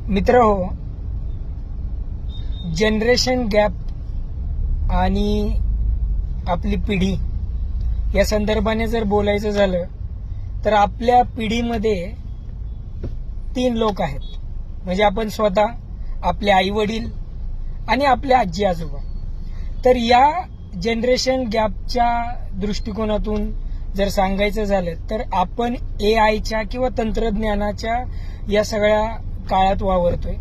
मित्रहो, generation gap आणि आपली पिढी या संदर्भाने जर बोलायचं झालं तर आपल्या पिढीमध्ये 3 लोक आहेत. म्हणजे आपण स्वतः, आपले आई वडील आणि आपले आजी आजोबा. तर या जनरेशन गॅपच्या दृष्टिकोनातून जर सांगायचं झालं तर आपण AIच्या किंवा तंत्रज्ञानाच्या या सगळ्या काळात वावरतोय.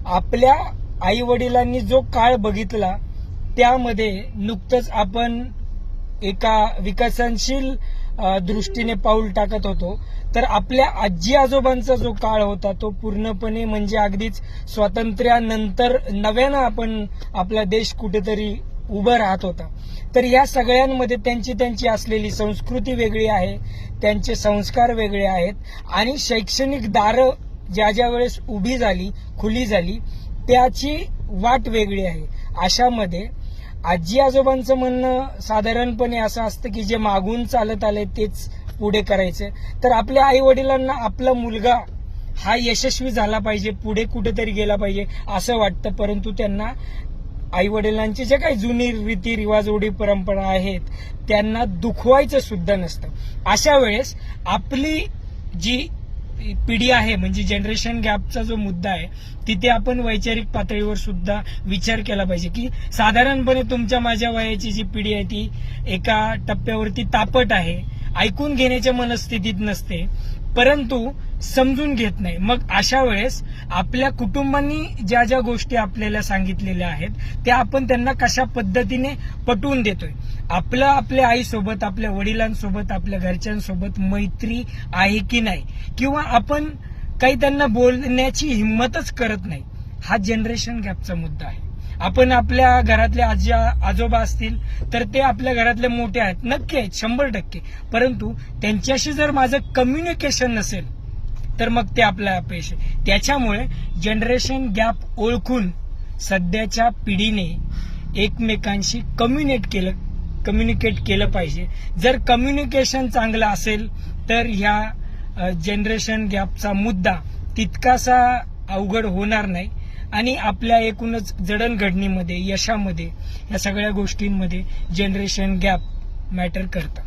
आपल्या आई वडिलांनी जो काळ बघितला त्यामध्ये नुकतंच आपण एका विकसनशील दृष्टीने पाऊल टाकत होतो. तर आपल्या आजी आजोबांचा जो काळ होता तो पूर्णपणे म्हणजे अगदीच स्वातंत्र्यानंतर नव्यानं आपण आपला देश कुठेतरी उभं राहत होता. तर या सगळ्यांमध्ये त्यांची असलेली संस्कृती वेगळी आहे, त्यांचे संस्कार वेगळे आहेत आणि शैक्षणिक दारं ज्या वेळेस उभी झाली, खुली झाली, त्याची वाट वेगळी आहे. अशामध्ये आजी आजोबांचं म्हणणं साधारणपणे असं असतं की जे मागून चालत आले तेच पुढे करायचं. तर आपल्या आई वडिलांना आपला मुलगा हा यशस्वी झाला पाहिजे, पुढे कुठेतरी गेला पाहिजे असं वाटतं. परंतु त्यांना आई वडिलांची जे काही जुनी रीती रिवाज, रूढी परंपरा आहेत त्यांना दुखवायचं सुद्धा नसतं. अशा वेळेस आपली जी पिढी आहे म्हणजे जनरेशन गॅपचा जो मुद्दा आहे तिथे आपण वैचारिक पातळीवर सुद्धा विचार केला पाहिजे की साधारणपणे तुमच्या माझ्या वयाची जी पिढी आहे ती एका टप्प्यावरती तापट आहे, ऐकून घेण्याच्या मनस्थितीत नसते, परंतु समजून घेत नाही. मग अशा वेळेस आपल्या कुटुंबांनी ज्या गोष्टी आपल्याला सांगितलेल्या आहेत त्या आपण त्यांना कशा पद्धतीने पटवून देतोय. आपल्या आईसोबत, आपल्या वडिलांसोबत, आपल्या घरच्यांसोबत मैत्री आहे की नाही, किंवा आपण काही त्यांना बोलण्याची हिंमतच करत नाही. हा जनरेशन गॅपचा मुद्दा आहे. आपण आपल्या घरातले आजोबा असतील तर ते आपल्या घरातले मोठे आहेत, नक्की आहेत, 100%. परंतु त्यांच्याशी जर माझं कम्युनिकेशन नसेल तर मग ते आपल्या अपयश आहे. त्याच्यामुळे जनरेशन गॅप ओळखून सध्याच्या पिढीने एकमेकांशी कम्युनिकेट केलं पाहिजे. जर कम्युनिकेशन चांगलं असेल तर ह्या जनरेशन गॅपचा मुद्दा तितकासा अवघड होणार नाही आणि आपल्या एकूणच जडणघडणीमध्ये, यशामध्ये, या सगळ्या गोष्टींमध्ये जनरेशन गॅप मॅटर करतं.